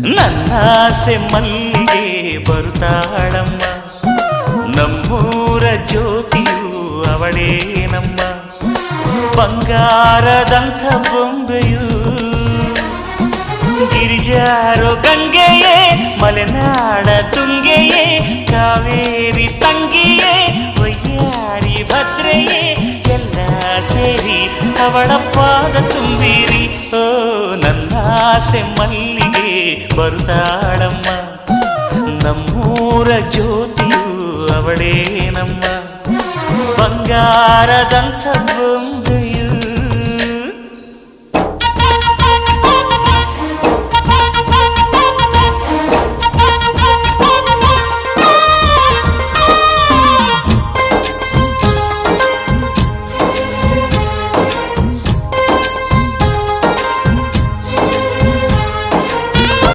ನನ್ನಾಸೆ ಮಲ್ಲಿಗೆ ಬರುತ್ತಾಳಮ್ಮ, ನಮ್ಮೂರ ಜ್ಯೋತಿಯು ಅವಳೇ ನಮ್ಮ, ಬಂಗಾರದಂಥ ಬೊಂಬೆಯು ಗಿರಿಜಾರೋ ಗಂಗೆಯೇ, ಮಲೆನಾಡ ತುಂಗೆಯೇ, ಕಾವೇರಿ ತಂಗಿಯೇ, ವಯ್ಯಾರಿ ಭದ್ರೆಯೇ, ಎಲ್ಲ ಸೇರಿ ಅವಳ ಪಾದ ತುಂಬಿರಿ. ಓ ನನ್ನಾಸೆ ಮಲ್ಲಿಗೆ ಬರುತ್ತಾಳಮ್ಮ, ನಮ್ಮೂರ ಜ್ಯೋತಿಯು ಅವಳೇ ನಮ್ಮ, ಬಂಗಾರದಂಥ